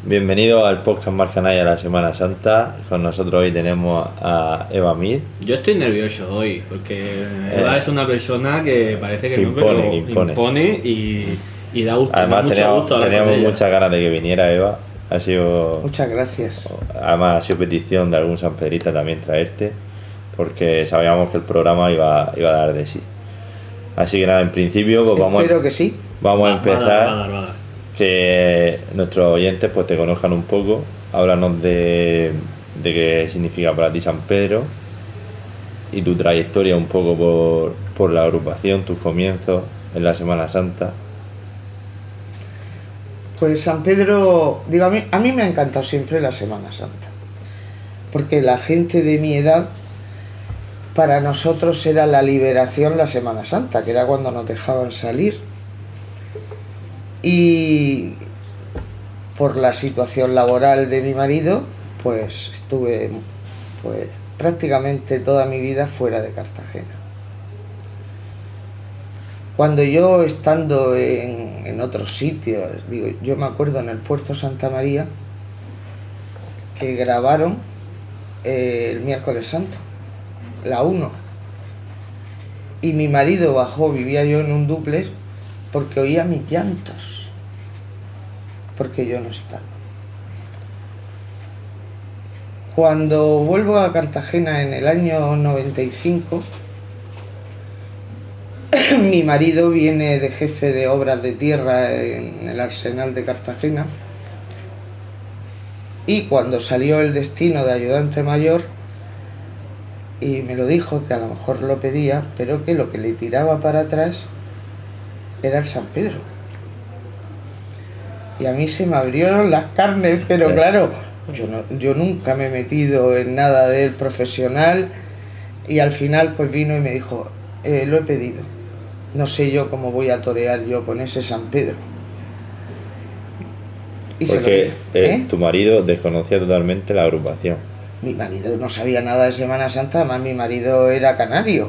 Bienvenido al podcast Más Canalla la Semana Santa. Con nosotros hoy tenemos a Eva Mir. Yo estoy nervioso hoy porque Eva es una persona que parece que que no, impone, pero que impone. impone y da gusto, da Además mucho gusto hablar con teníamos ella. muchas ganas de que viniera Eva. Muchas gracias. Además ha sido petición de algún sanpedrista también traerte, porque sabíamos que el programa iba a dar de sí. Así que nada, en principio pues Espero que sí. vamos a Va a empezar. dar. Que nuestros oyentes pues te conozcan un poco. Háblanos de qué significa para ti San Pedro y tu trayectoria un poco por la agrupación, tus comienzos en la Semana Santa. Pues San Pedro, digo, a mí me ha encantado siempre la Semana Santa, porque la gente de mi edad, para nosotros era la liberación la Semana Santa, que era cuando nos dejaban salir. Y por la situación laboral de mi marido, pues estuve pues prácticamente toda mi vida fuera de Cartagena. Cuando yo estando en otros sitios, digo, yo me acuerdo en el puerto Santa María que grabaron el miércoles santo, la 1. Y mi marido bajó, vivía yo en un dúplex, porque oía mis llantos, porque yo no estaba. Cuando vuelvo a Cartagena en el año 95, mi marido viene de jefe de obras de tierra en el Arsenal de Cartagena, y cuando salió el destino de ayudante mayor, y me lo dijo, que a lo mejor lo pedía, pero que lo que le tiraba para atrás era el San Pedro. Y a mí se me abrieron las carnes, pero claro, yo nunca me he metido en nada del profesional, y al final pues vino y me dijo, lo he pedido. No sé yo cómo voy a torear yo con ese San Pedro. Y Porque ¿eh? tu marido desconocía totalmente la agrupación. Mi marido no sabía nada de Semana Santa, además mi marido era canario.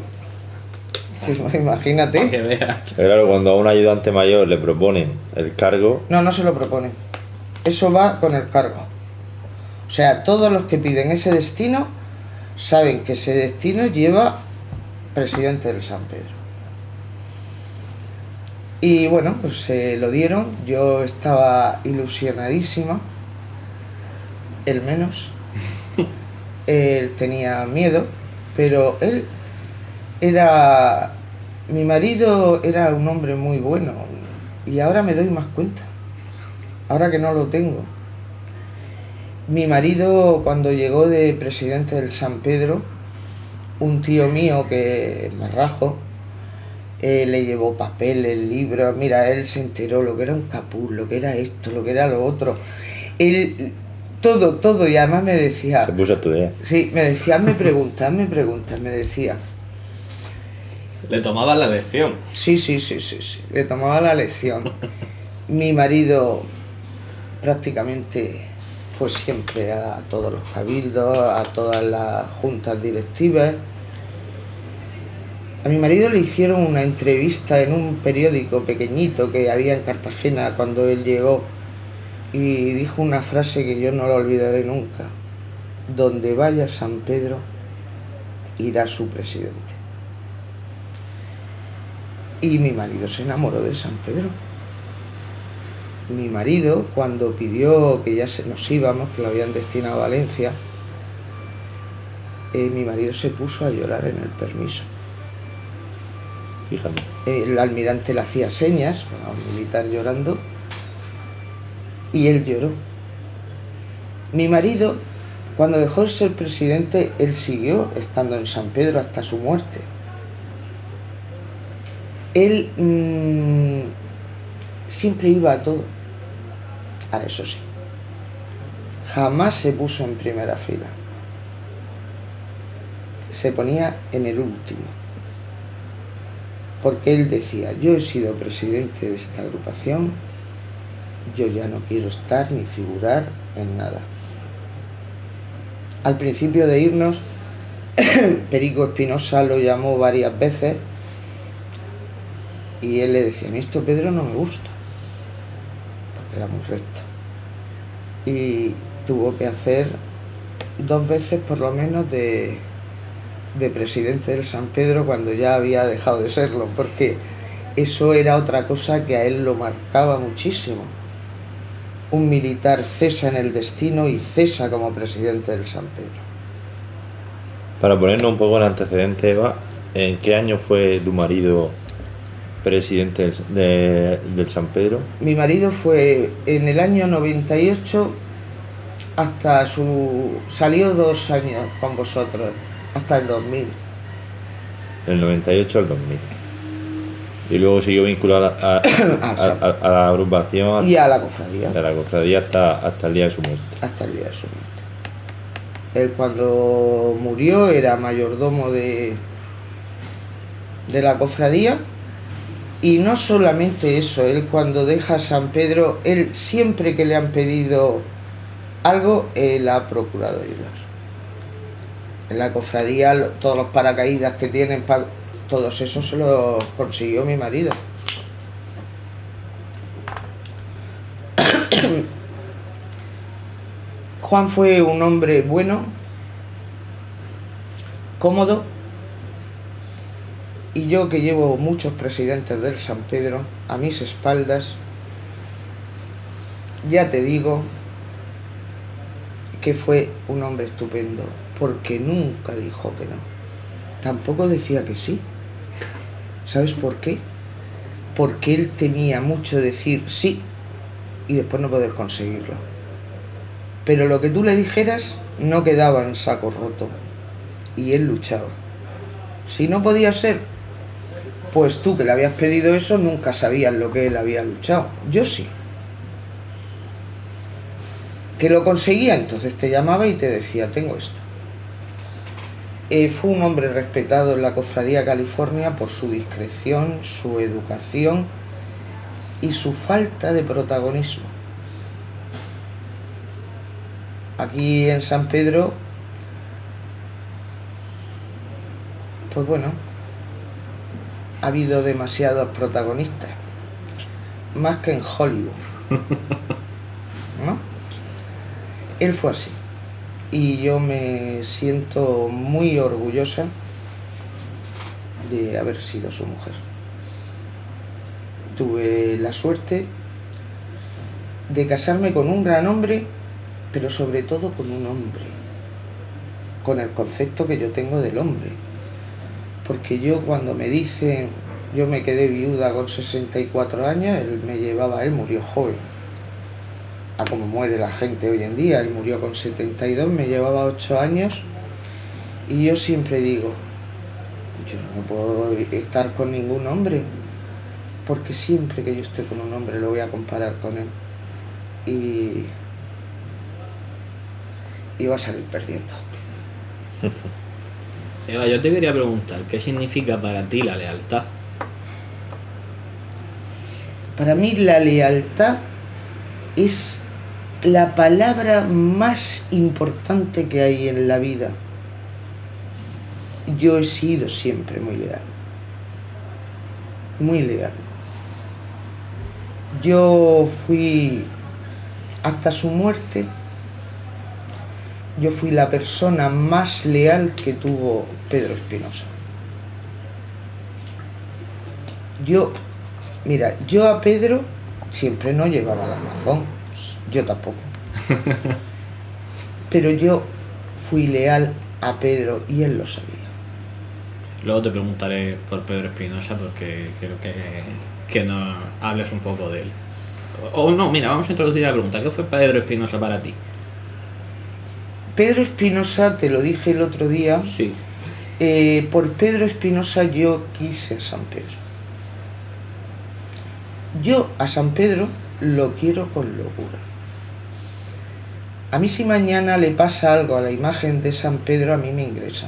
Imagínate. Para que veas. Pero claro, cuando a un ayudante mayor le proponen el cargo, No se lo proponen. Eso va con el cargo. O sea, todos los que piden ese destino saben que ese destino lleva presidente del San Pedro. Y bueno, pues se lo dieron. Yo estaba ilusionadísima. Él menos. Él tenía miedo, pero él era... Mi marido era un hombre muy bueno, y ahora me doy más cuenta, ahora que no lo tengo. Mi marido, cuando llegó de presidente del San Pedro, un tío mío que me rajo, le llevó papeles, libros, mira, él se enteró lo que era un capuz, lo que era esto, lo que era lo otro. Él, todo, y además me decía... se puso a estudiar. Sí, me decía, hazme preguntas, me decía. Le tomaban la lección. Sí, le tomaba la lección. Mi marido prácticamente fue siempre a todos los cabildos, a todas las juntas directivas. A mi marido le hicieron una entrevista en un periódico pequeñito que había en Cartagena cuando él llegó, y dijo una frase que yo no la olvidaré nunca: donde vaya San Pedro, irá su presidente. Y mi marido se enamoró de San Pedro. Mi marido, cuando pidió que ya nos íbamos, que lo habían destinado a Valencia, mi marido se puso a llorar en el permiso. Fíjate. El almirante le hacía señas, a un militar llorando, y él lloró. Mi marido, cuando dejó de ser presidente, él siguió estando en San Pedro hasta su muerte. Él siempre iba a todo. Ahora, eso sí, jamás se puso en primera fila. Se ponía en el último. Porque él decía, yo he sido presidente de esta agrupación, yo ya no quiero estar ni figurar en nada. Al principio de irnos, Perico Espinosa lo llamó varias veces, y él le decía, a mí esto, Pedro, no me gusta, porque era muy recto. y tuvo que hacer 2 veces por lo menos de presidente del San Pedro cuando ya había dejado de serlo, porque eso era otra cosa que a él lo marcaba muchísimo. Un militar cesa en el destino y cesa como presidente del San Pedro. Para ponernos un poco en antecedente, Eva, ¿en qué año fue tu marido presidente del San Pedro? Mi marido fue en el año 98 hasta salió 2 años con vosotros, hasta el 2000. Del 98 al 2000. Y luego siguió vinculado a la agrupación Y a la cofradía. de la cofradía hasta el día de su muerte. Hasta el día de su muerte. Él cuando murió era mayordomo de la cofradía. Y no solamente eso, él cuando deja San Pedro, él siempre que le han pedido algo, él ha procurado ayudar. En la cofradía, todos los paracaídas que tienen, todos esos se los consiguió mi marido. Juan fue un hombre bueno, cómodo, y yo que llevo muchos presidentes del San Pedro a mis espaldas, ya te digo que fue un hombre estupendo, porque nunca dijo que no. Tampoco decía que sí. ¿Sabes por qué? Porque él temía mucho decir sí y después no poder conseguirlo. Pero lo que tú le dijeras no quedaba en saco roto y él luchaba. Si no podía ser, pues tú que le habías pedido eso nunca sabías lo que él había luchado. Yo sí. Que lo conseguía, entonces te llamaba y te decía, tengo esto. Fue un hombre respetado en la Cofradía California por su discreción, su educación y su falta de protagonismo. Aquí en San Pedro, pues bueno, ha habido demasiados protagonistas, más que en Hollywood, ¿no? Él fue así. Y yo me siento muy orgullosa de haber sido su mujer. Tuve la suerte de casarme con un gran hombre, pero sobre todo con un hombre, con el concepto que yo tengo del hombre. Porque yo cuando me dicen, yo me quedé viuda con 64 años, él murió joven. A como muere la gente hoy en día, él murió con 72, me llevaba 8 años y yo siempre digo, yo no puedo estar con ningún hombre, porque siempre que yo esté con un hombre lo voy a comparar con él y va a salir perdiendo. Eva, yo te quería preguntar, ¿qué significa para ti la lealtad? Para mí la lealtad es la palabra más importante que hay en la vida. Yo he sido siempre muy leal. Muy leal. Yo fui, hasta su muerte, yo fui la persona más leal que tuvo Pedro Espinosa. Yo a Pedro siempre no llevaba la razón. Yo tampoco. Pero yo fui leal a Pedro y él lo sabía. Luego te preguntaré por Pedro Espinosa porque quiero que nos hables un poco de él. O no, mira, vamos a introducir la pregunta. ¿Qué fue Pedro Espinosa para ti? Pedro Espinosa, te lo dije el otro día, Sí. Por Pedro Espinosa yo quise a San Pedro. Yo a San Pedro lo quiero con locura. A mí si mañana le pasa algo a la imagen de San Pedro, a mí me ingresa.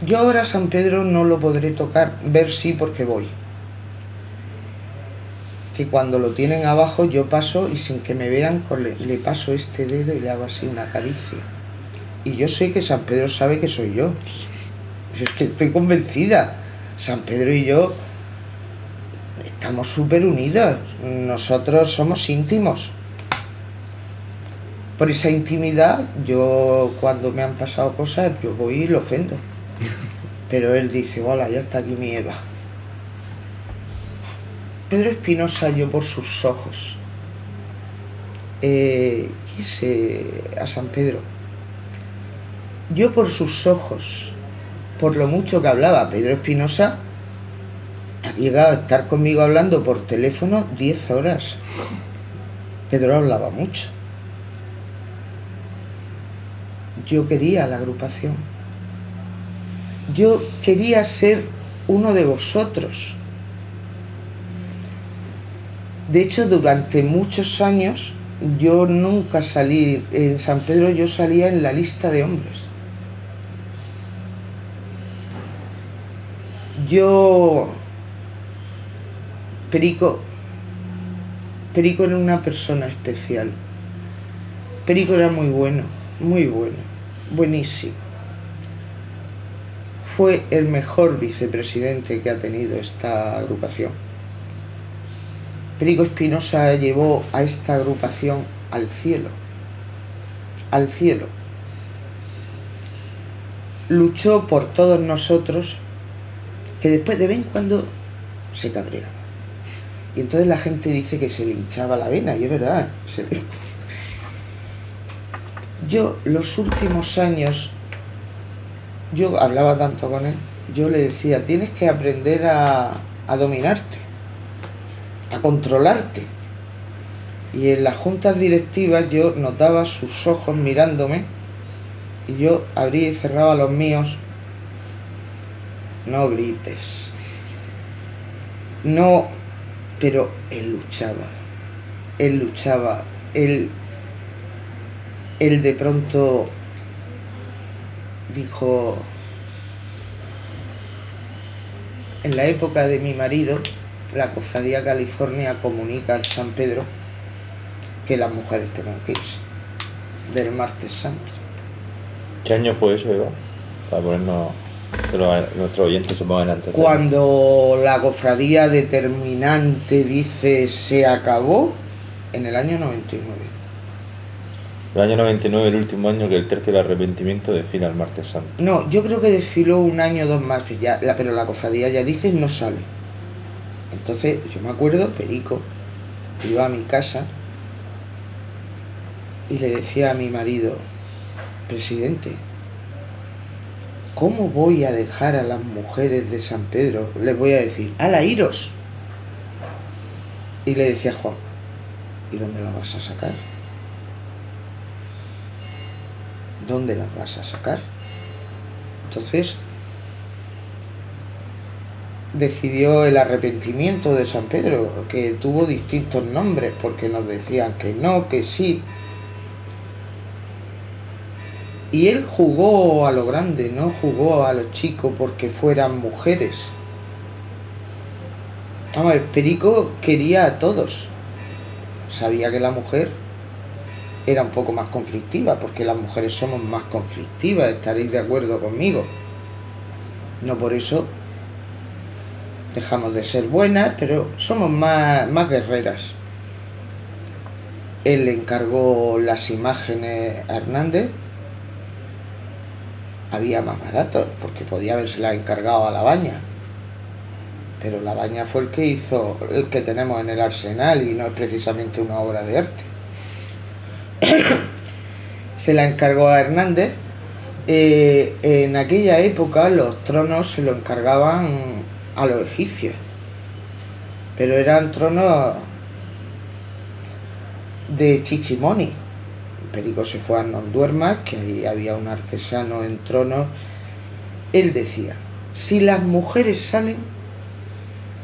Yo ahora a San Pedro no lo podré tocar, ver sí porque voy. Que cuando lo tienen abajo yo paso y sin que me vean le paso este dedo y le hago así una caricia. Y yo sé que San Pedro sabe que soy yo. Es que estoy convencida. San Pedro y yo estamos súper unidos. Nosotros somos íntimos. por esa intimidad, yo cuando me han pasado cosas, yo voy y lo ofendo. Pero él dice, hola, ya está aquí mi Eva. Pedro Espinosa, yo por sus ojos, quise a San Pedro. Yo por sus ojos, por lo mucho que hablaba, Pedro Espinosa ha llegado a estar conmigo hablando por teléfono 10 horas. Pedro hablaba mucho. Yo quería la agrupación. Yo quería ser uno de vosotros. De hecho, durante muchos años, yo nunca salí en San Pedro, yo salía en la lista de hombres. Perico era una persona especial. Perico era muy bueno, buenísimo. Fue el mejor vicepresidente que ha tenido esta agrupación. Perico Espinosa llevó a esta agrupación al cielo. Al cielo. Luchó por todos nosotros, que después de vez en cuando se cabreaba. Y entonces la gente dice que se le hinchaba la vena, y es verdad. Yo, los últimos años, yo hablaba tanto con él, yo le decía, tienes que aprender a dominarte, a controlarte. Y en las juntas directivas yo notaba sus ojos mirándome, y yo abría y cerraba los míos. No grites. No, pero él luchaba, él de pronto dijo, en la época de mi marido, la Cofradía California comunica al San Pedro que las mujeres tienen que irse del Martes Santo. ¿Qué año fue eso, Eva? Para ponernos, que nuestros oyentes se pongan antes. Cuando la cofradía determinante dice se acabó, en el año 99. El año 99, el último año que el Tercio del Arrepentimiento desfila el Martes Santo. No, yo creo que desfiló un año o dos más, pero la cofradía ya dice no sale. Entonces, yo me acuerdo, Perico iba a mi casa y le decía a mi marido, presidente, ¿cómo voy a dejar a las mujeres de San Pedro? Les voy a decir, ¡hala, iros! Y le decía a Juan, ¿y dónde las vas a sacar? ¿Dónde las vas a sacar? Entonces decidió el arrepentimiento de San Pedro, que tuvo distintos nombres, porque nos decían que no, que sí. Y él jugó a lo grande, no jugó a los chicos porque fueran mujeres. Vamos a ver, Perico quería a todos. Sabía que la mujer era un poco más conflictiva, porque las mujeres somos más conflictivas, estaréis de acuerdo conmigo. No por eso dejamos de ser buenas, pero somos más guerreras. Él le encargó las imágenes a Hernández. Había más baratos, porque podía habérselas encargado a Labaña. Pero Labaña fue el que hizo el que tenemos en el arsenal y no es precisamente una obra de arte. Se la encargó a Hernández. En aquella época los tronos se lo encargaban a los egipcios, pero eran tronos de Chichimoni. Perico se fue a Nonduermas, que ahí había un artesano en tronos. Él decía, si las mujeres salen,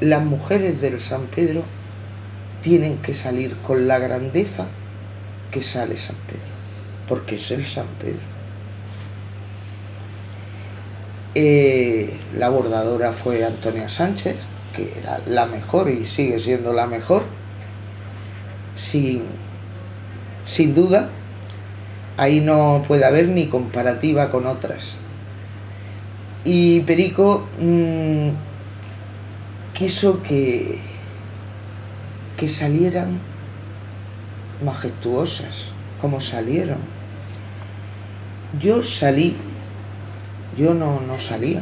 las mujeres del San Pedro tienen que salir con la grandeza que sale San Pedro, porque es el San Pedro. La bordadora fue Antonia Sánchez, que era la mejor y sigue siendo la mejor, sin duda. Ahí no puede haber ni comparativa con otras. Y Perico quiso que salieran majestuosas, cómo salieron. Yo salí, yo no salía.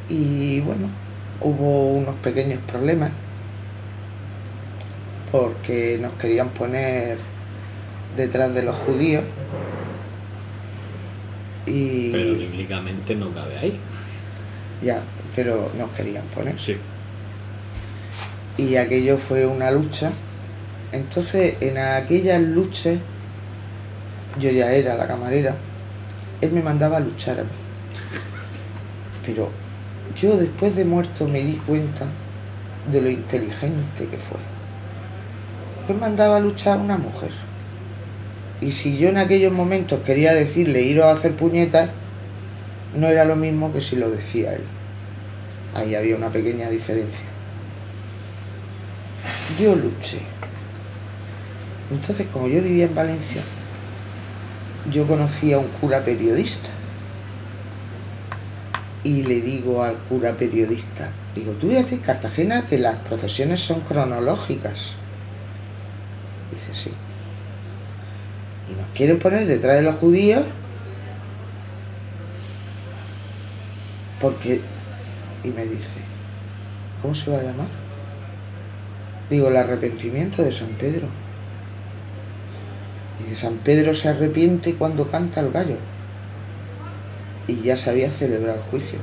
Y bueno, hubo unos pequeños problemas porque nos querían poner detrás de los judíos. Y Pero bíblicamente no cabe ahí. ya, pero nos querían poner. Sí. Y aquello fue una lucha. Entonces, en aquellas luchas, yo ya era la camarera, él me mandaba a luchar a mí. Pero yo después de muerto me di cuenta de lo inteligente que fue. Él mandaba a luchar a una mujer. Y si yo en aquellos momentos quería decirle iros a hacer puñetas, no era lo mismo que si lo decía él. Ahí había una pequeña diferencia. Yo luché. Entonces, como yo vivía en Valencia, yo conocí a un cura periodista. Y le digo al cura periodista, digo, tú fíjate en Cartagena que las procesiones son cronológicas. Dice, sí. Y nos quieren poner detrás de los judíos porque... Y me dice, ¿cómo se va a llamar? Digo, el arrepentimiento de San Pedro. Dice, San Pedro se arrepiente cuando canta el gallo. Y ya se había celebrado el juicio.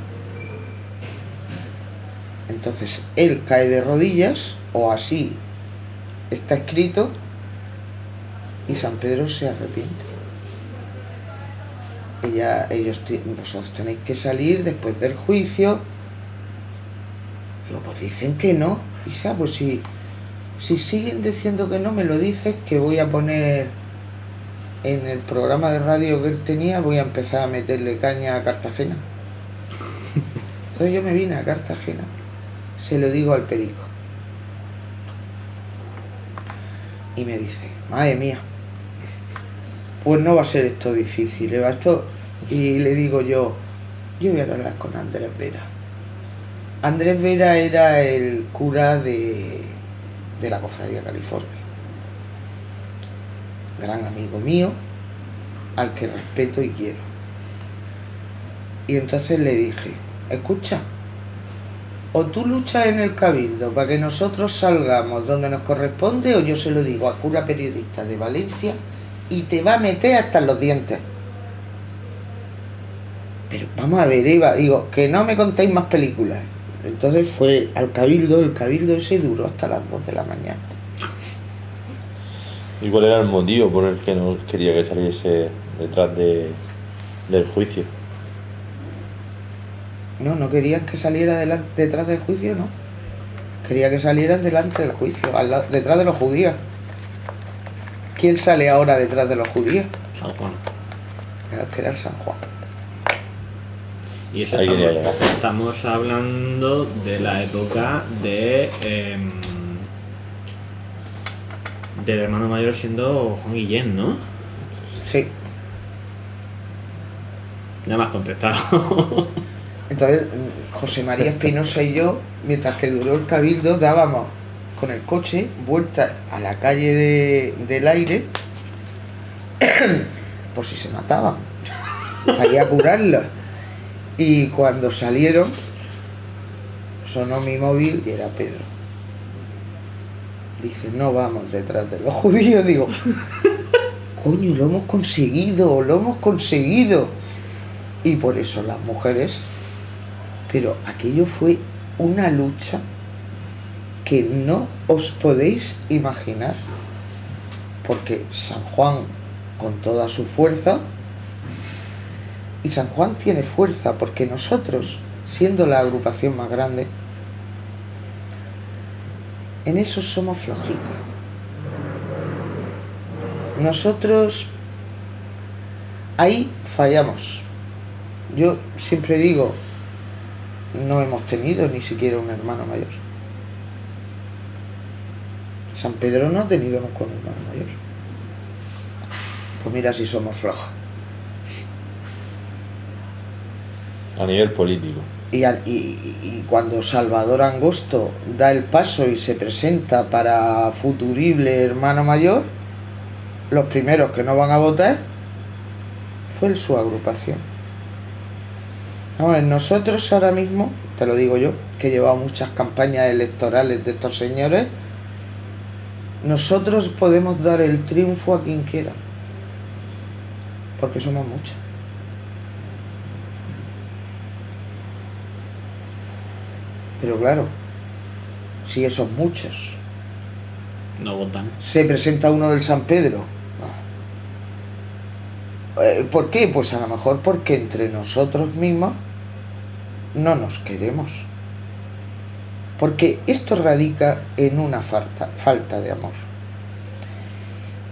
Entonces él cae de rodillas, o así está escrito, y San Pedro se arrepiente. Vosotros tenéis que salir después del juicio. Digo, pues dicen que no. Y dice, pues si siguen diciendo que no, me lo dices, que voy a poner en el programa de radio que él tenía, voy a empezar a meterle caña a Cartagena. Entonces yo me vine a Cartagena, se lo digo al perico. Y me dice, madre mía, pues no va a ser esto difícil, ¿eh? Y le digo yo voy a hablar con Andrés Vera. Andrés Vera era el cura de la Cofradía California. Gran amigo mío, al que respeto y quiero. Y entonces le dije, escucha, o tú luchas en el Cabildo para que nosotros salgamos donde nos corresponde, o yo se lo digo a cura periodista de Valencia y te va a meter hasta los dientes. Pero vamos a ver, Eva, digo, que no me contéis más películas. Entonces fue al Cabildo, el Cabildo ese duró hasta las 2 de la mañana. ¿Y cuál era el motivo por el que no quería que saliese detrás del juicio? No querían que saliera detrás del juicio, no. Quería que salieran delante del juicio, detrás de los judíos. ¿Quién sale ahora detrás de los judíos? San Juan. Claro, que era el San Juan. Y eso Ahí quería llegar. estamos hablando de la época del hermano mayor siendo Juan Guillén, ¿no? Sí. Ya me has contestado. Entonces, José María Espinosa y yo, mientras que duró el Cabildo, dábamos con el coche vueltas a la calle del Aire por si se mataban, para ir a curarla. Y cuando salieron, sonó mi móvil y era Pedro. Dice, no vamos detrás de los judíos. Digo, coño, lo hemos conseguido. Y por eso las mujeres... Pero aquello fue una lucha que no os podéis imaginar. Porque San Juan, con toda su fuerza... Y San Juan tiene fuerza porque nosotros, siendo la agrupación más grande, en eso somos flojicos. Nosotros ahí fallamos. Yo siempre digo, no hemos tenido ni siquiera un hermano mayor. San Pedro no ha tenido nunca un hermano mayor. Pues mira si somos flojos. A nivel político. Y cuando Salvador Angosto da el paso y se presenta para futurible hermano mayor, los primeros que no van a votar fue su agrupación. Ahora, nosotros ahora mismo, te lo digo yo, que he llevado muchas campañas electorales de estos señores, nosotros podemos dar el triunfo a quien quiera, porque somos muchos. Pero claro, si esos muchos No votan. se presenta uno del San Pedro, ¿por qué? Pues a lo mejor porque entre nosotros mismos no nos queremos. Porque esto radica en una falta de amor.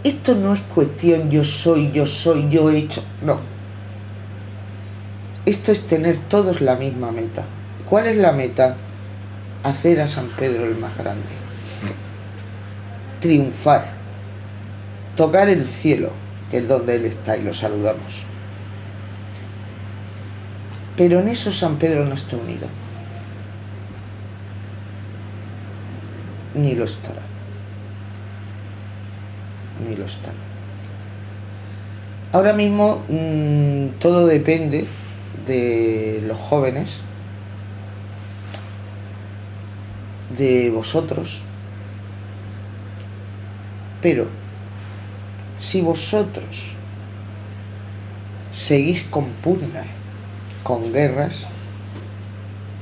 Esto no es cuestión yo soy, yo he hecho. No. Esto es tener todos la misma meta. ¿Cuál es la meta? Hacer a San Pedro el más grande. Triunfar. Tocar el cielo, que es donde Él está, y lo saludamos. Pero en eso San Pedro no está unido. Ni lo estará. Ni lo estará. Ahora mismo todo depende de los jóvenes, de vosotros. Pero si vosotros seguís con pugnas, con guerras,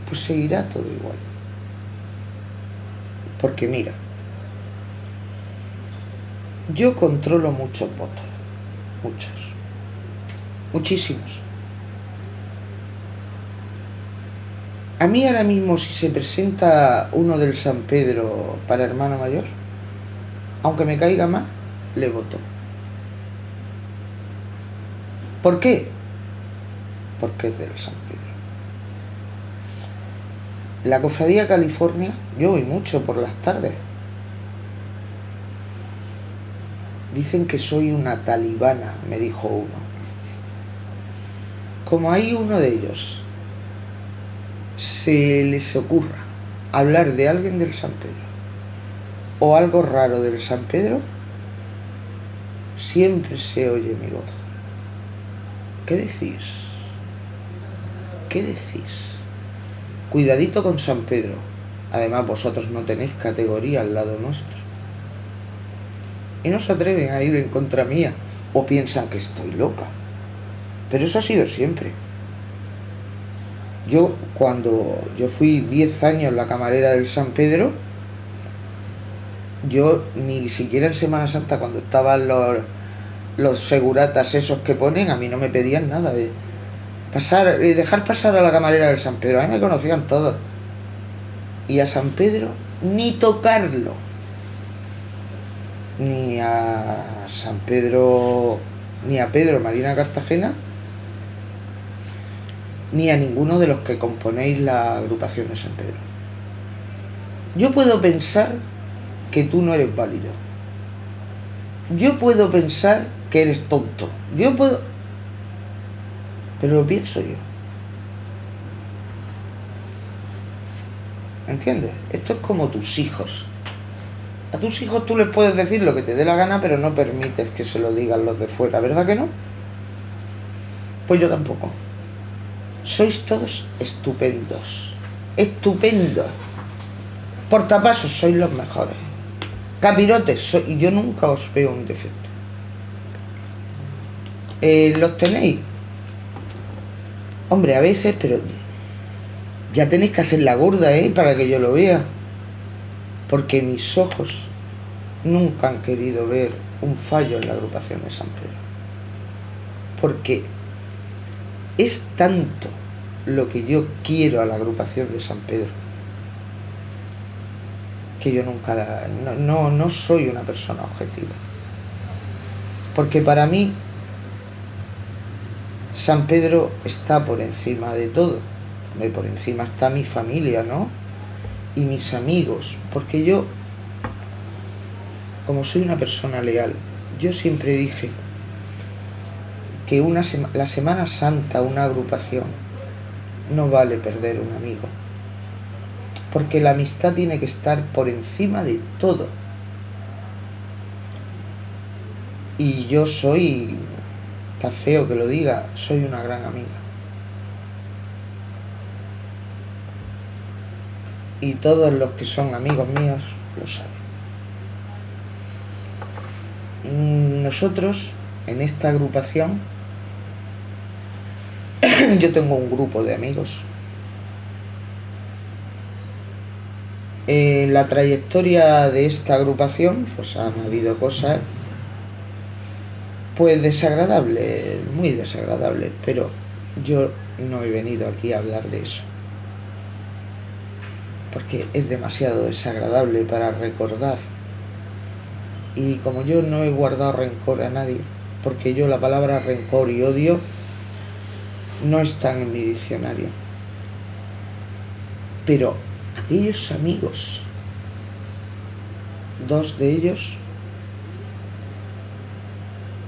pues seguirá todo igual. Porque mira, yo controlo muchos votos, muchísimos. A mí ahora mismo, si se presenta uno del San Pedro para hermano mayor, aunque me caiga más, le voto. ¿Por qué? Porque es del San Pedro. La Cofradía California, yo voy mucho por las tardes. Dicen que soy una talibana, me dijo uno. Como hay uno de ellos, se les ocurra hablar de alguien del San Pedro o algo raro del San Pedro, siempre se oye mi voz. ¿Qué decís? ¿Qué decís? Cuidadito con San Pedro. Además, vosotros no tenéis categoría al lado nuestro. Y no se atreven a ir en contra mía. O piensan que estoy loca. Pero eso ha sido siempre. Cuando yo fui 10 años la camarera del San Pedro, yo ni siquiera en Semana Santa, cuando estaban los seguratas esos que ponen, a mí no me pedían nada de dejar pasar a la camarera del San Pedro. A mí me conocían todos. Y a San Pedro ni tocarlo. Ni a San Pedro, ni a Pedro Marina Cartagena, ni a ninguno de los que componéis la agrupación de San Pedro. Yo puedo pensar que tú no eres válido. Yo puedo pensar que eres tonto. Pero lo pienso yo. ¿Entiendes? Esto es como tus hijos. A tus hijos tú les puedes decir lo que te dé la gana, pero no permites que se lo digan los de fuera, ¿verdad que no? Pues yo tampoco. Sois todos estupendos. Estupendos. Portapasos, sois los mejores. Capirotes, yo nunca os veo un defecto. ¿Los tenéis? Hombre, a veces, pero ya tenéis que hacer la gorda, para que yo lo vea. Porque mis ojos nunca han querido ver un fallo en la agrupación de San Pedro. Porque es tanto lo que yo quiero a la agrupación de San Pedro que yo nunca no soy una persona objetiva. Porque para mí San Pedro está por encima de todo. Por encima está mi familia, ¿no? Y mis amigos. Porque yo, como soy una persona leal, yo siempre dije que la Semana Santa, una agrupación, no vale perder un amigo. Porque la amistad tiene que estar por encima de todo. Y yo soy, está feo que lo diga, soy una gran amiga. Y todos los que son amigos míos lo saben. Nosotros, en esta agrupación, yo tengo un grupo de amigos. En la trayectoria de esta agrupación, pues han habido cosas, pues desagradables, muy desagradables, pero yo no he venido aquí a hablar de eso, porque es demasiado desagradable para recordar. Y como yo no he guardado rencor a nadie, porque yo la palabra rencor y odio no están en mi diccionario, pero aquellos amigos, 2 de ellos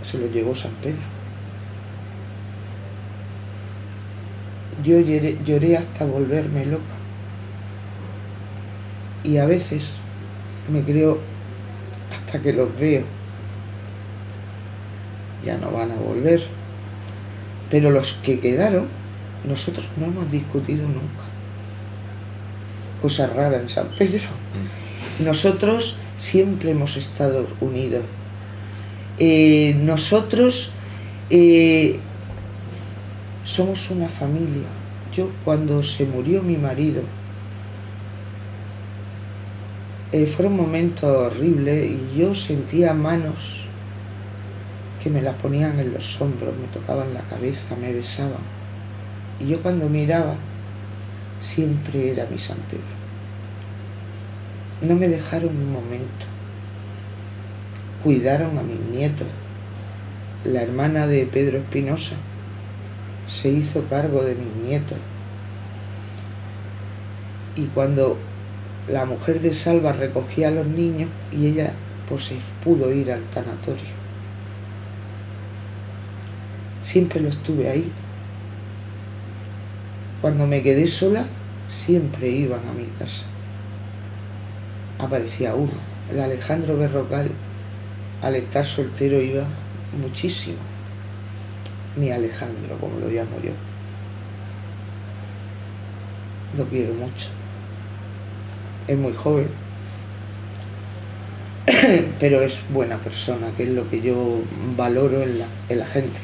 se los llevó San Pedro. Yo lloré hasta volverme loca. Y a veces me creo, hasta que los veo, ya no van a volver. Pero los que quedaron, nosotros no hemos discutido nunca. Cosa rara en San Pedro. Nosotros siempre hemos estado unidos. Nosotros somos una familia. Yo, cuando se murió mi marido, fueron momentos horribles y yo sentía manos que me las ponían en los hombros, me tocaban la cabeza, me besaban. Y yo, cuando miraba, siempre era mi San Pedro. No me dejaron un momento. Cuidaron a mis nietos. La hermana de Pedro Espinosa se hizo cargo de mis nietos. Y cuando la mujer de Salva recogía a los niños, y ella pues se pudo ir al tanatorio. Siempre lo estuve ahí. Cuando me quedé sola, siempre iban a mi casa. Aparecía uno. El Alejandro Berrocal, al estar soltero, iba muchísimo. Mi Alejandro, como lo llamo yo. Lo quiero mucho. Es muy joven, pero es buena persona, que es lo que yo valoro en la gente.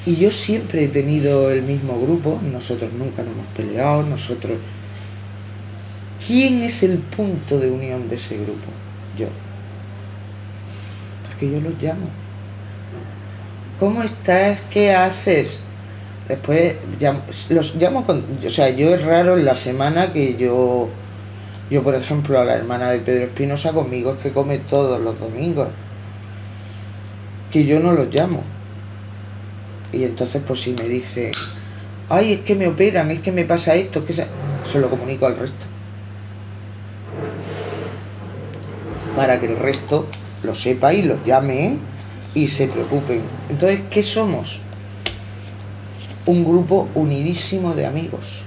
Y yo siempre he tenido el mismo grupo, nosotros nunca nos hemos peleado, nosotros... ¿Quién es el punto de unión de ese grupo? Yo. Porque yo los llamo. ¿Cómo estás? ¿Qué haces? Después los llamo con... O sea, yo es raro en la semana que yo, por ejemplo, a la hermana de Pedro Espinosa conmigo es que come todos los domingos. Que yo no los llamo. Y entonces pues si me dice, ay, es que me operan, es que me pasa esto, es que se lo comunico al resto. Para que el resto lo sepa y los llamen y se preocupen. Entonces, ¿qué somos? Un grupo unidísimo de amigos.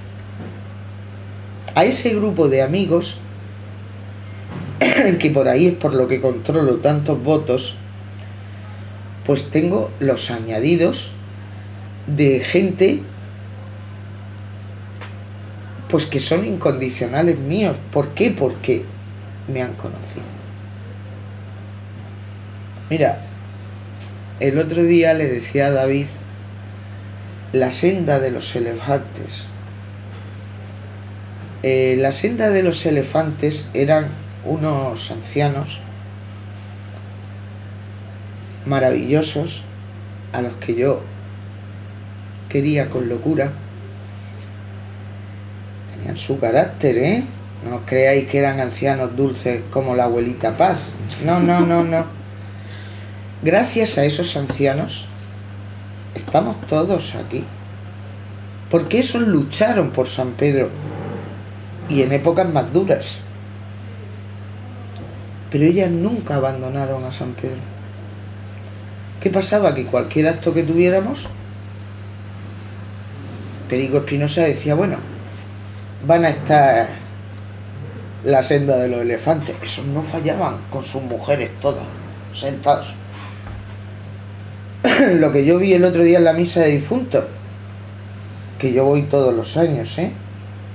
A ese grupo de amigos, que por ahí es por lo que controlo tantos votos, pues tengo los añadidos de gente pues que son incondicionales míos. ¿Por qué? Porque me han conocido. Mira, el otro día le decía a David la senda de los elefantes. La senda de los elefantes eran unos ancianos maravillosos a los que yo quería con locura. Tenían su carácter, ¿eh? No os creáis que eran ancianos dulces como la abuelita Paz. No. Gracias a esos ancianos estamos todos aquí. Porque esos lucharon por San Pedro y en épocas más duras. Pero ellas nunca abandonaron a San Pedro. ¿Qué pasaba? Que cualquier acto que tuviéramos, Perico Espinosa decía, bueno, van a estar la senda de los elefantes. Esos no fallaban con sus mujeres todas, sentados. Lo que yo vi el otro día en la misa de difuntos, que yo voy todos los años,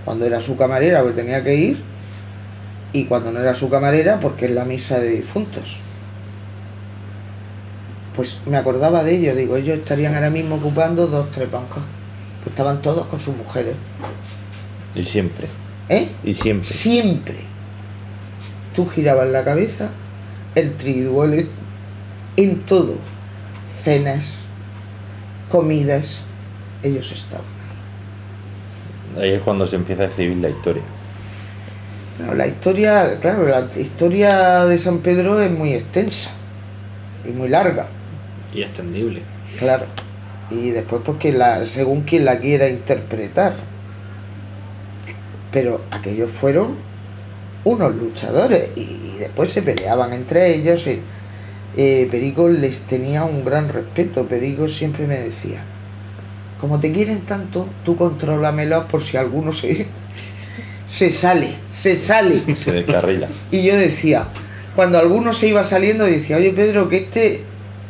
cuando era su camarera, porque tenía que ir, y cuando no era su camarera, porque es la misa de difuntos. Pues me acordaba de ellos, digo, ellos estarían ahora mismo ocupando 2-3 bancos. Pues estaban todos con sus mujeres. Y siempre. Y siempre. Siempre. Tú girabas la cabeza, el triduo, en todo. Cenas, comidas, ellos estaban. Ahí es cuando se empieza a escribir la historia. Pero la historia, claro, la historia de San Pedro es muy extensa y muy larga. Y extendible. Claro. Y después porque según quien la quiera interpretar. Pero aquellos fueron unos luchadores y después se peleaban entre ellos. Perico les tenía un gran respeto. Perico siempre me decía, como te quieren tanto, tú contrólamelos por si alguno se sale. Se descarrila. Y yo decía, cuando alguno se iba saliendo, decía, oye Pedro, ¿qué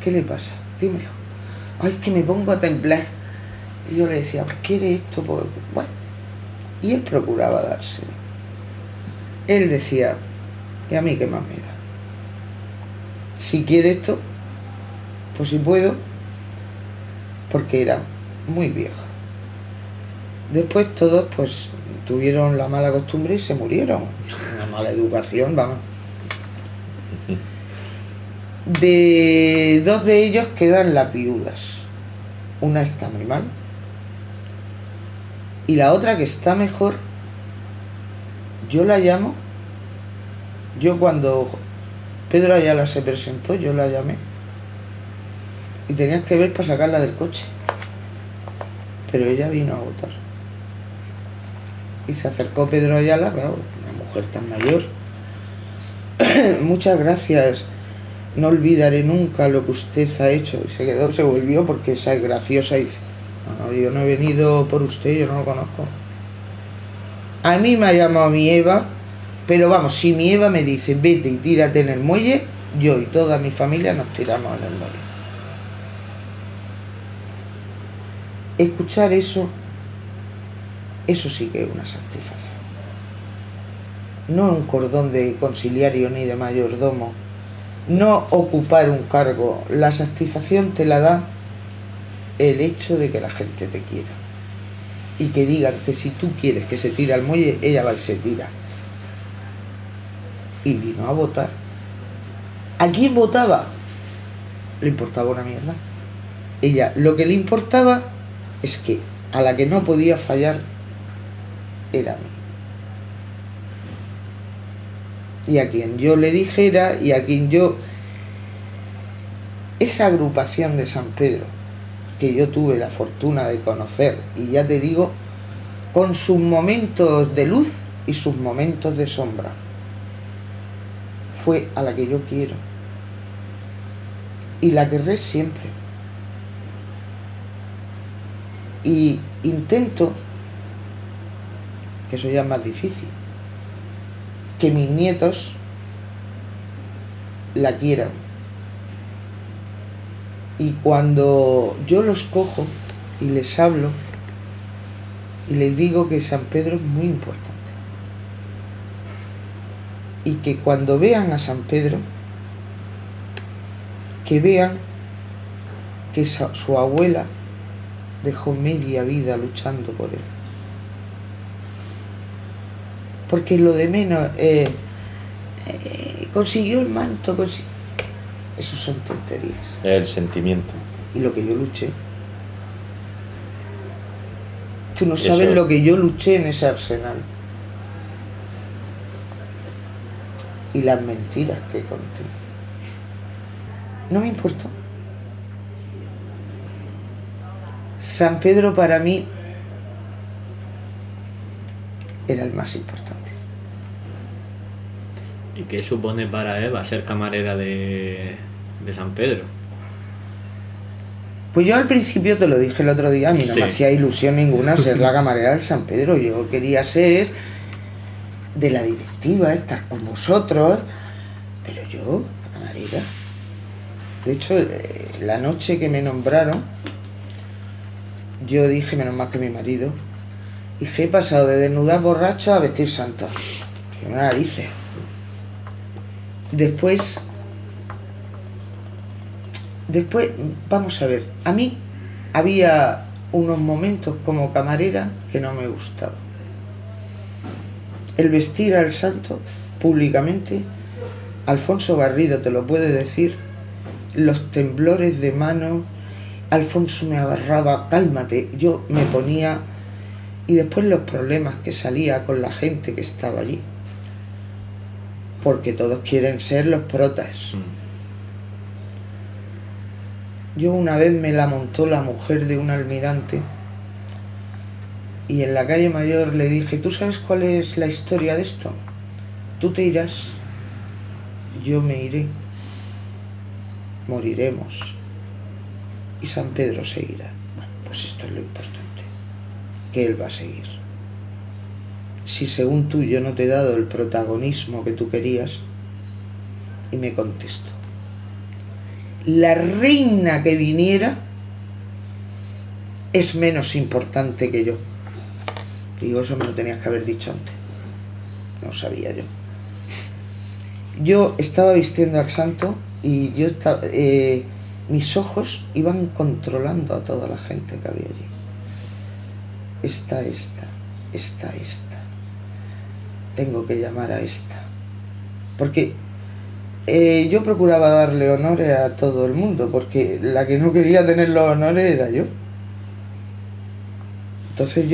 le pasa? Dímelo. Ay, que me pongo a temblar. Y yo le decía, pues quiere esto, pues bueno. Y él procuraba dárselo. Él decía, ¿y a mí qué más me da? Si quiere esto, pues si puedo, porque era muy vieja. Después todos pues tuvieron la mala costumbre y se murieron. Una mala educación, vamos. De 2 de ellos quedan las viudas. Una está muy mal. Y la otra, que está mejor, yo la llamo. Yo cuando Pedro Ayala se presentó, yo la llamé. Y tenías que ver para sacarla del coche. Pero ella vino a votar. Y se acercó Pedro Ayala, claro, una mujer tan mayor. Muchas gracias. No olvidaré nunca lo que usted ha hecho. Y se volvió porque esa es graciosa y dice, no, yo no he venido por usted, yo no lo conozco. A mí me ha llamado mi Eva, pero vamos, si mi Eva me dice, vete y tírate en el muelle, yo y toda mi familia nos tiramos en el muelle. Escuchar eso sí que es una satisfacción. No un cordón de conciliario ni de mayordomo. No ocupar un cargo. La satisfacción te la da el hecho de que la gente te quiera. Y que digan que si tú quieres que se tire al muelle, ella va y se tira. Y vino a votar. ¿A quién votaba? Le importaba una mierda. Ella, lo que le importaba es que a la que no podía fallar era a mí. Y a quien yo le dijera, y a quien yo... Esa agrupación de San Pedro, que yo tuve la fortuna de conocer, y ya te digo, con sus momentos de luz y sus momentos de sombra, fue a la que yo quiero. Y la querré siempre. Y intento, que eso ya es más difícil, que mis nietos la quieran. Y cuando yo los cojo y les hablo y les digo que San Pedro es muy importante y que cuando vean a San Pedro, que vean que su abuela dejó media vida luchando por él. Porque lo de menos, consiguió el manto, eso son tonterías. El sentimiento. Y lo que yo luché. Tú no sabes Eso. lo que yo luché en ese arsenal. Y las mentiras que conté. No me importó. San Pedro para mí era el más importante. ¿Y qué supone para Eva ser camarera de San Pedro? Pues yo al principio te lo dije el otro día, a mí no Sí. me hacía ilusión ninguna ser la camarera del San Pedro. Yo quería ser de la directiva, estar con vosotros, pero yo, la camarera. De hecho, la noche que me nombraron, yo dije, menos mal que mi marido, dije, he pasado de desnudar borracho a vestir santos. Que me narices. Después, vamos a ver, a mí había unos momentos como camarera que no me gustaban. El vestir al santo públicamente, Alfonso Garrido te lo puede decir, los temblores de mano, Alfonso me agarraba, cálmate, yo me ponía, y después los problemas que salía con la gente que estaba allí, porque todos quieren ser los protas. Yo una vez me la montó la mujer de un almirante y en la calle Mayor le dije, ¿tú sabes cuál es la historia de esto? Tú te irás, yo me iré, moriremos y San Pedro seguirá. Bueno, pues esto es lo importante, que él va a seguir. Si según tú yo no te he dado el protagonismo que tú querías, y me contestó, la reina que viniera es menos importante que yo. Digo, eso me lo tenías que haber dicho antes. No sabía yo. Yo estaba vistiendo al santo y yo estaba, mis ojos iban controlando a toda la gente que había allí. Esta. Tengo que llamar a esta. Porque yo procuraba darle honores a todo el mundo, porque la que no quería tener los honores era yo. Entonces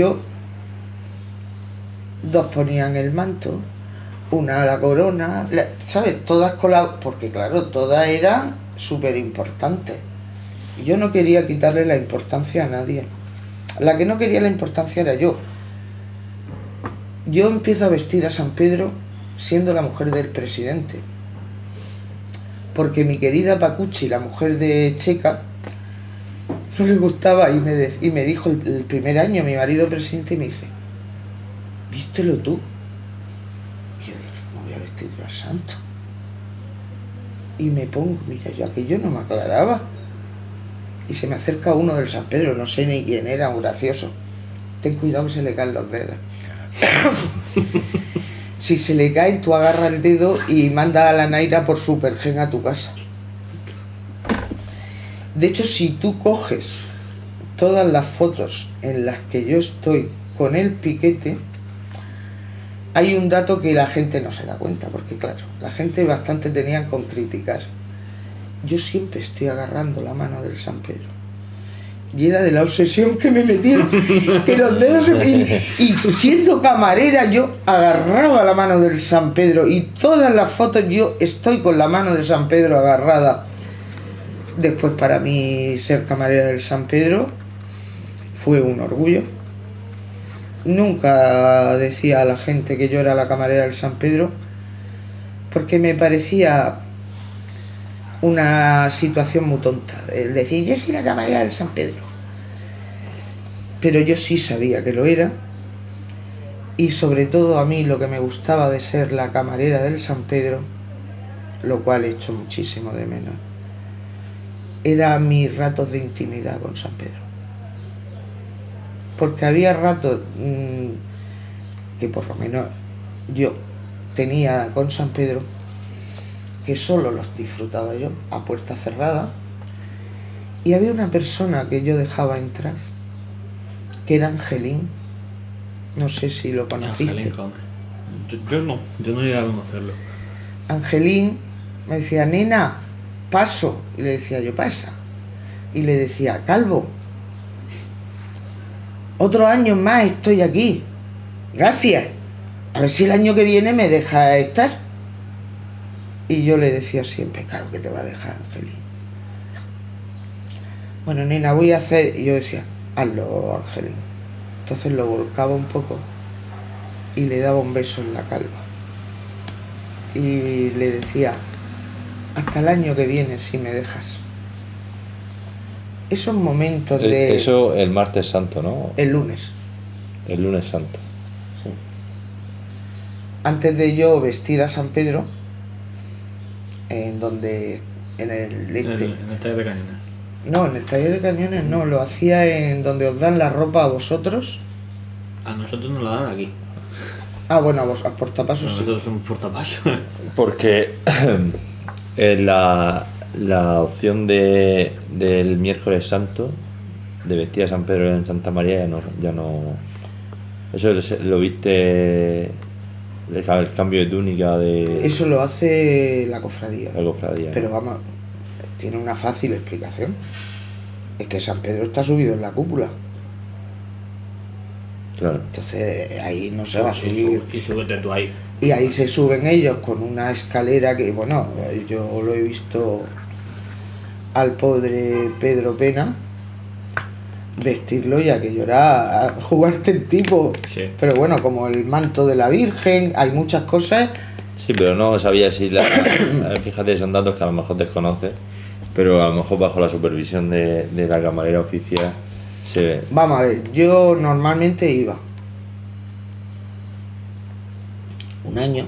dos ponían el manto, una la corona, ¿sabes? Todas porque claro, todas eran súper importantes. Y yo no quería quitarle la importancia a nadie. La que no quería la importancia era yo. Yo empiezo a vestir a San Pedro siendo la mujer del presidente. Porque mi querida Pacucci, la mujer de Checa, no le gustaba y me dijo el primer año, mi marido presidente, y me dice, vístelo tú. Y yo dije, ¿cómo voy a vestir yo al santo? Y me pongo, mira, yo aquello no me aclaraba. Y se me acerca uno del San Pedro, no sé ni quién era, un gracioso. Ten cuidado que se le caen los dedos. Si se le cae, tú agarra el dedo y manda a la Naira por Supergen a tu casa. De hecho, si tú coges todas las fotos en las que yo estoy con el piquete, hay un dato que la gente no se da cuenta, porque claro, la gente bastante tenían con criticar. Yo siempre estoy agarrando la mano del San Pedro. Y era de la obsesión que me metieron, que los dedos y siendo camarera yo agarraba la mano del San Pedro y todas las fotos yo estoy con la mano de San Pedro agarrada. Después para mí ser camarera del San Pedro fue un orgullo. Nunca decía a la gente que yo era la camarera del San Pedro porque me parecía una situación muy tonta, el decir yo soy la camarera del San Pedro, pero yo sí sabía que lo era, y sobre todo a mí lo que me gustaba de ser la camarera del San Pedro, lo cual he hecho muchísimo de menos, era mis ratos de intimidad con San Pedro, porque había ratos que por lo menos yo tenía con San Pedro que solo los disfrutaba yo, a puerta cerrada, y había una persona que yo dejaba entrar, que era Angelín, no sé si lo conociste. Angelín Gómez. Yo no llegué a conocerlo. Angelín me decía, nena, paso, y le decía yo, pasa, y le decía, Calvo, otro año más estoy aquí, gracias, a ver si el año que viene me deja estar. Y yo le decía siempre, claro que te va a dejar, Angelín. Bueno, nena, voy a hacer... Y yo decía, hazlo, Angelín. Entonces lo volcaba un poco y le daba un beso en la calva. Y le decía, hasta el año que viene si me dejas. esos momentos de... Eso el martes santo, ¿no? El lunes. El lunes santo. Antes de yo vestir a San Pedro, en donde... En el... En el taller de cañones. No, en el taller de cañones no, lo hacía en donde os dan la ropa a vosotros. A nosotros nos la dan aquí. Ah, bueno, a vos, a portapasos sí. Nosotros somos portapasos. Porque la opción del miércoles santo, de vestir a San Pedro en Santa María, ya no. Eso lo viste. El cambio de túnica de. Eso lo hace la cofradía. La cofradía. Pero vamos, tiene una fácil explicación. Es que San Pedro está subido en la cúpula. Claro. Entonces ahí no se va a subir. Y súbete tú ahí. Y ahí se suben ellos con una escalera que, bueno, yo lo he visto al pobre Pedro Pena vestirlo y aquello era a jugarte el tipo. Sí. Pero bueno, como el manto de la Virgen, hay muchas cosas. Sí, pero no sabía si fíjate, son datos que a lo mejor desconoces, pero a lo mejor bajo la supervisión de la camarera oficial se... Vamos a ver, yo normalmente iba un año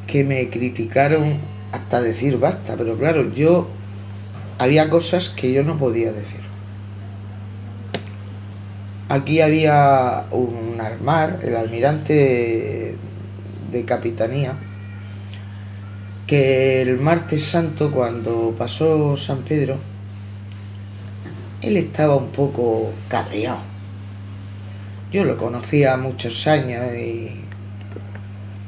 que me criticaron hasta decir basta, pero claro, había cosas que yo no podía decir. Aquí había un armar, el almirante de capitanía, que el martes santo, cuando pasó San Pedro, él estaba un poco cabreado. Yo lo conocía muchos años y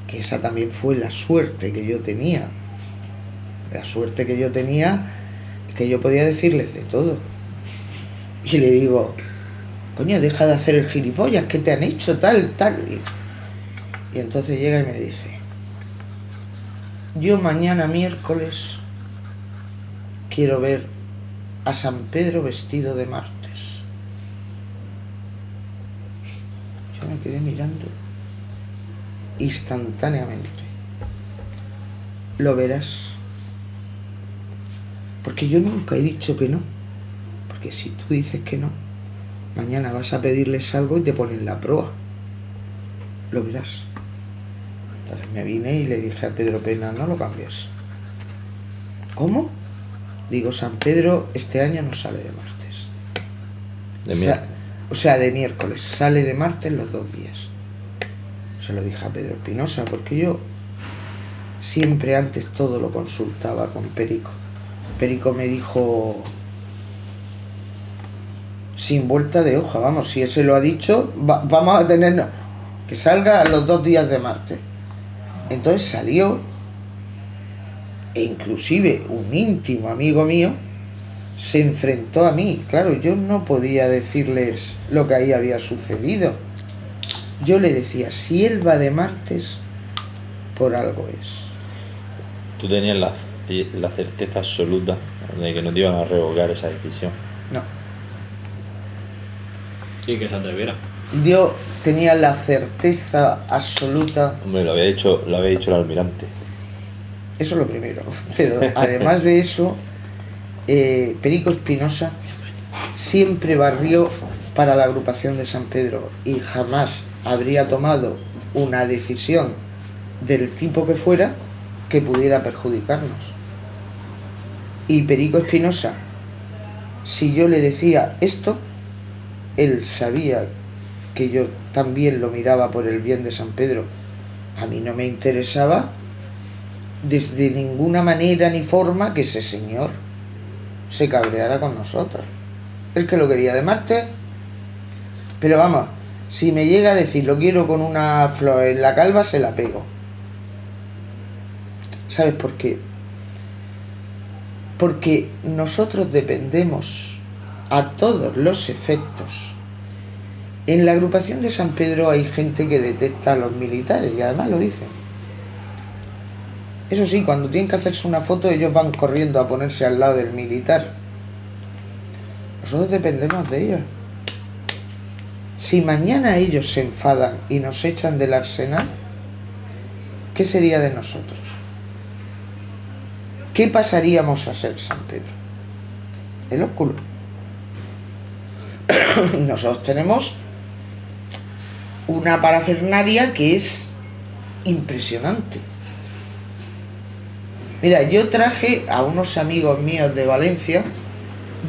que esa también fue la suerte que yo tenía. La suerte que yo tenía es que yo podía decirles de todo. Y le digo, coño, deja de hacer el gilipollas, ¿qué te han hecho? Tal. Y entonces llega y me dice, yo mañana miércoles quiero ver a San Pedro vestido de martes. Yo me quedé mirando instantáneamente. Lo verás. Porque yo nunca he dicho que no. Porque si tú dices que no, mañana vas a pedirles algo y te ponen la proa. Lo verás. Entonces me vine y le dije a Pedro Pena, no lo cambies. ¿Cómo? Digo, San Pedro este año no sale de martes. O sea, de miércoles. Sale de martes los 2 días. Se lo dije a Pedro Espinosa, porque yo siempre antes todo lo consultaba con Perico. Perico me dijo, sin vuelta de hoja, vamos, si ese lo ha dicho, vamos a tener que salga a los 2 días de martes. Entonces salió, e inclusive un íntimo amigo mío se enfrentó a mí. Claro, yo no podía decirles lo que ahí había sucedido. Yo le decía, si él va de martes, por algo es. Tú tenías la certeza absoluta de que no te iban a revocar esa decisión. No. Y que se atreviera. Yo tenía la certeza absoluta. Hombre, lo había dicho el almirante. Eso es lo primero. Pero además de eso, Perico Espinosa siempre barrió para la agrupación de San Pedro y jamás habría tomado una decisión del tipo que fuera que pudiera perjudicarnos. Y Perico Espinosa, si yo le decía esto, él sabía que yo también lo miraba por el bien de San Pedro. A mí no me interesaba desde ninguna manera ni forma que ese señor se cabreara con nosotros. Él que lo quería de martes, pero vamos, si me llega a decir lo quiero con una flor en la calva, se la pego. ¿Sabes por qué? Porque nosotros dependemos a todos los efectos. En la agrupación de San Pedro hay gente que detesta a los militares y además lo dicen. Eso sí, cuando tienen que hacerse una foto ellos van corriendo a ponerse al lado del militar. Nosotros dependemos de ellos. Si mañana ellos se enfadan y nos echan del arsenal, ¿qué sería de nosotros? ¿qué pasaríamos a ser San Pedro? El ósculo. Nosotros tenemos una parafernalia que es impresionante. Mira, yo traje a unos amigos míos de Valencia.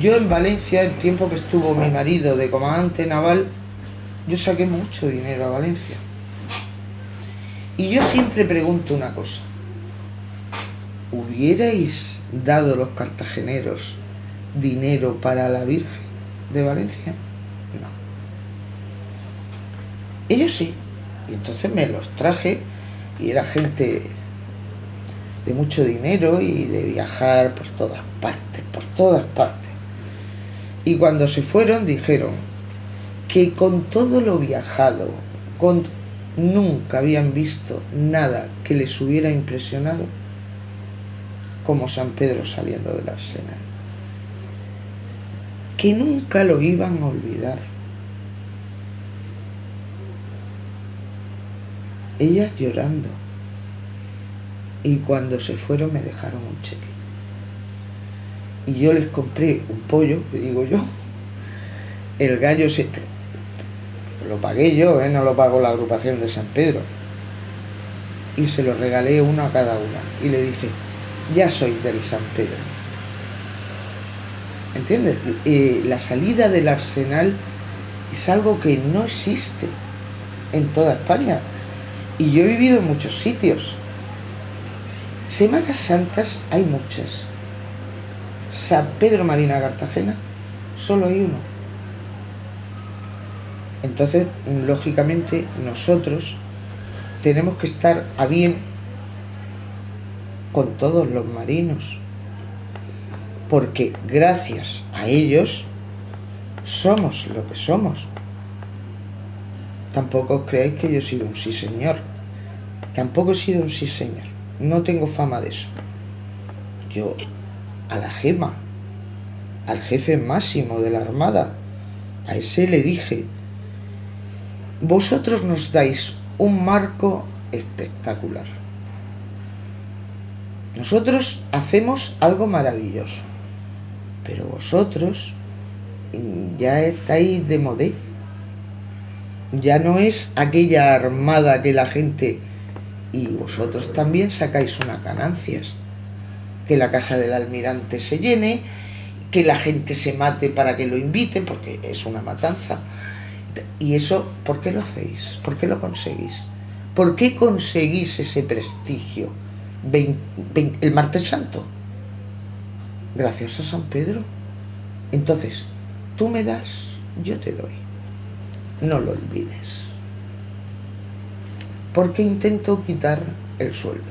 Yo en Valencia, el tiempo que estuvo mi marido de comandante naval, yo saqué mucho dinero a Valencia. Y yo siempre pregunto una cosa. ¿Hubierais dado los cartageneros dinero para la Virgen de Valencia? No. Ellos sí. Y entonces me los traje y era gente de mucho dinero y de viajar por todas partes, por todas partes. Y cuando se fueron dijeron que con todo lo viajado, nunca habían visto nada que les hubiera impresionado como San Pedro saliendo del arsenal. Que nunca lo iban a olvidar. Ellas llorando. Y cuando se fueron me dejaron un cheque. Y yo les compré un pollo, que digo yo. El gallo lo pagué yo, no lo pagó la agrupación de San Pedro. Y se lo regalé uno a cada una. Y le dije, ya soy del San Pedro. ¿Entiendes? La salida del arsenal es algo que no existe en toda España. Y yo he vivido en muchos sitios. Semanas Santas hay muchas. San Pedro Marina Cartagena, solo hay uno. Entonces, lógicamente, nosotros tenemos que estar a bien con todos los marinos, porque gracias a ellos somos lo que somos. Tampoco os creáis que yo he sido un sí señor. Tampoco he sido un sí señor. No tengo fama de eso. Yo, a la Gema, al jefe máximo de la Armada, a ese le dije, vosotros nos dais un marco espectacular. Nosotros hacemos algo maravilloso, pero vosotros ya estáis de modé. Ya no es aquella armada que la gente... Y vosotros también sacáis unas ganancias. Que la casa del almirante se llene, que la gente se mate para que lo inviten, porque es una matanza. Y eso, ¿por qué lo hacéis? ¿Por qué lo conseguís? ¿Por qué conseguís ese prestigio? El martes santo. Gracias a San Pedro. Entonces, tú me das, yo te doy. No lo olvides. Porque intento quitar el sueldo.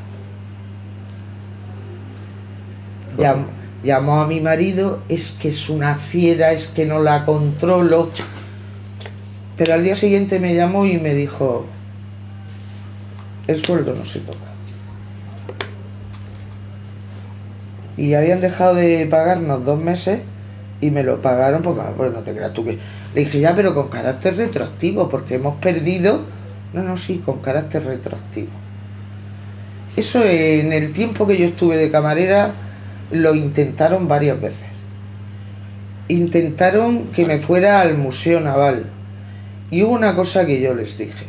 Llamó a mi marido, es que es una fiera, es que no la controlo. Pero al día siguiente me llamó y me dijo, el sueldo no se toca. Y habían dejado de pagarnos 2 meses y me lo pagaron porque, bueno, no te creas tú que... Le dije, ya, pero con carácter retroactivo, porque hemos perdido... No, sí, con carácter retroactivo. Eso en el tiempo que yo estuve de camarera lo intentaron varias veces. Intentaron que me fuera al Museo Naval. Y hubo una cosa que yo les dije.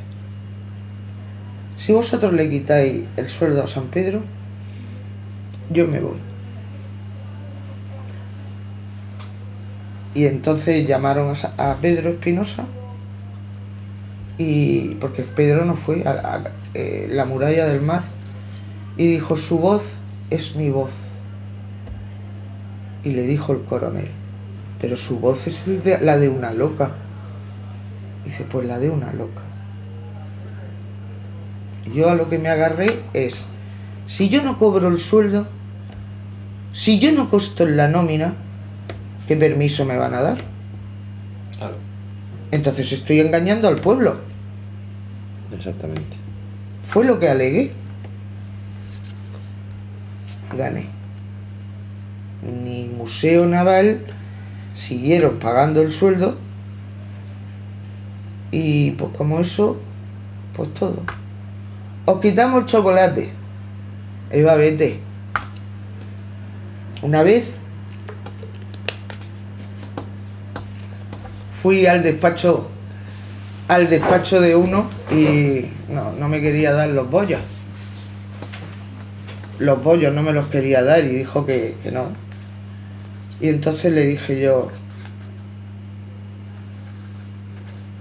Si vosotros le quitáis el sueldo a San Pedro, yo me voy. Y entonces llamaron a Pedro Espinosa, y porque Pedro no fue a la muralla del mar, y dijo, su voz es mi voz. Y le dijo el coronel, pero su voz es la de una loca. Dice, pues la de una loca. Yo a lo que me agarré es, si yo no cobro el sueldo, si yo no costo en la nómina, ¿qué permiso me van a dar? Claro. Entonces estoy engañando al pueblo. Exactamente. Fue lo que alegué. Gané. Ni Museo Naval siguieron pagando el sueldo. Y pues como eso, pues todo. Os quitamos el chocolate, el babete. Una vez fui al despacho de uno y no me quería dar los bollos. Los bollos no me los quería dar y dijo que no. Y entonces le dije yo,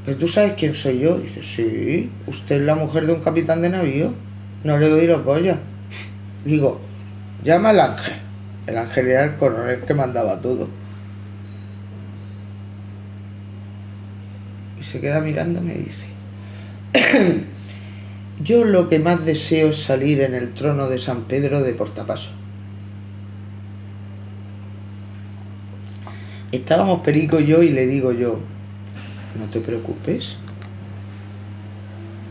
¿pero tú sabes quién soy yo? Dice, sí, usted es la mujer de un capitán de navío, no le doy los bollos. Digo, llama al Ángel. El Ángel era el coronel que mandaba todo. Y se queda mirándome y dice, yo lo que más deseo es salir en el trono de San Pedro de Portapaso. Estábamos Perico y yo y le digo yo, no te preocupes.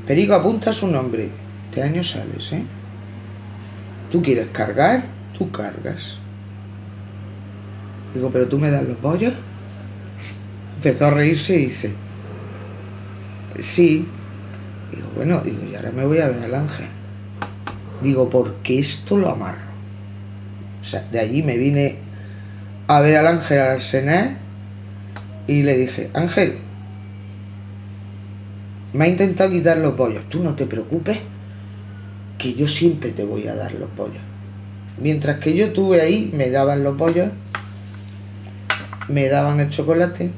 Perico, apunta su nombre. Este año sales, ¿eh? ¿Tú quieres cargar? Tú cargas. Digo, ¿pero tú me das los bollos? Empezó a reírse y dice, sí. Digo, bueno, y ahora me voy a ver al Ángel. Digo, porque esto lo amarro. O sea, de allí me vine a ver al Ángel al Arsenal y le dije, Ángel, me ha intentado quitar los bollos. Tú no te preocupes, que yo siempre te voy a dar los bollos. Mientras que yo estuve ahí, me daban los bollos, me daban el chocolate,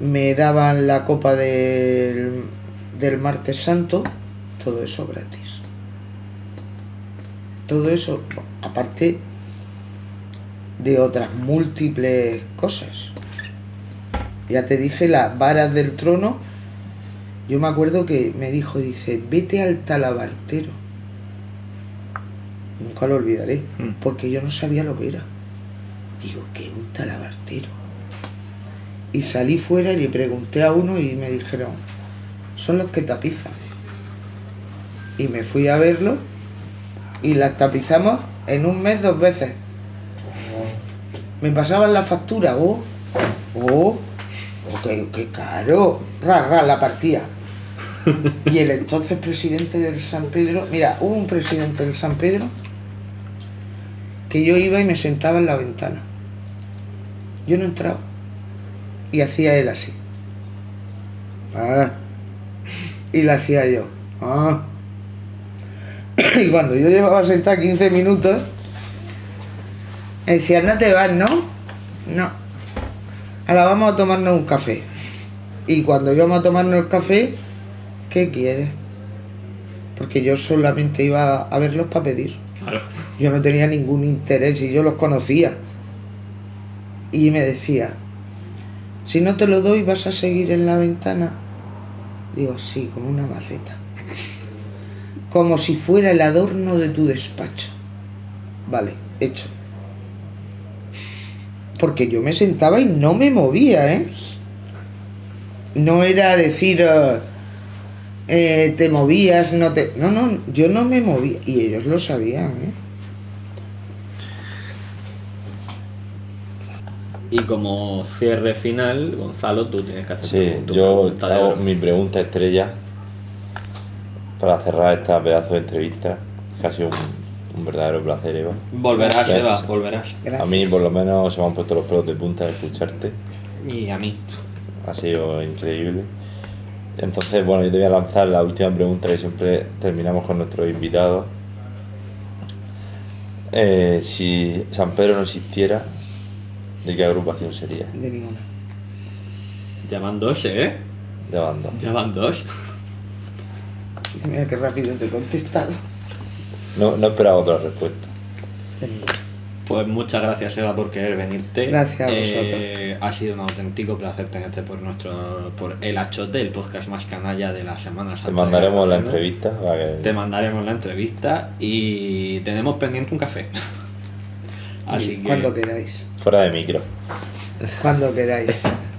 me daban la copa del martes santo, todo eso gratis. Todo eso, aparte de otras múltiples cosas. Ya te dije, las varas del trono. Yo me acuerdo que me dijo, dice, vete al talabartero. Nunca lo olvidaré, porque yo no sabía lo que era. Digo, ¿qué es un talabartero? Y salí fuera y le pregunté a uno y me dijeron, son los que tapizan. Y me fui a verlo y las tapizamos en un mes 2 veces. Me pasaban la factura, qué caro, la partía. Y el entonces presidente del San Pedro, mira, hubo un presidente del San Pedro que yo iba y me sentaba en la ventana. Yo no entraba. Y hacía él así. Y le hacía yo. Y cuando yo llevaba sentada 15 minutos, me decía, no te vas, ¿no? No. Ahora vamos a tomarnos un café. Y cuando íbamos a tomarnos el café, ¿qué quieres? Porque yo solamente iba a verlos para pedir. Claro. Yo no tenía ningún interés y yo los conocía. Y me decía, si no te lo doy, ¿vas a seguir en la ventana? Digo, sí, como una maceta. Como si fuera el adorno de tu despacho. Vale, hecho. Porque yo me sentaba y no me movía, ¿eh? No era decir, te movías, no, yo no me movía. Y ellos lo sabían, ¿eh? Y como cierre final, Gonzalo, tú tienes que hacer Sí, tu yo pregunta de hago oro. mi pregunta estrella para cerrar esta pedazo de entrevista, que ha sido un verdadero placer, Eva. Volverás, Gracias. Eva, volverás. Gracias. A mí por lo menos se me han puesto los pelos de punta de escucharte, Y a mí. ha sido increíble. Entonces, bueno, yo te voy a lanzar la última pregunta que siempre terminamos con nuestros invitados. Si San Pedro no existiera, ¿de qué agrupación sería? De ninguna. Ya van 2, ¿eh? De banda. Ya van 2. Mira qué rápido te he contestado. No esperaba otra respuesta. De ninguna. Pues muchas gracias, Eva, por querer venirte. Gracias a vosotros. Ha sido un auténtico placer tenerte por el Achote, el podcast más canalla de la Semana Santa. Te mandaremos la ¿no? entrevista. Para que... Te mandaremos la entrevista y tenemos pendiente un café. Así que Cuando queráis. Fuera de micro. Cuando queráis.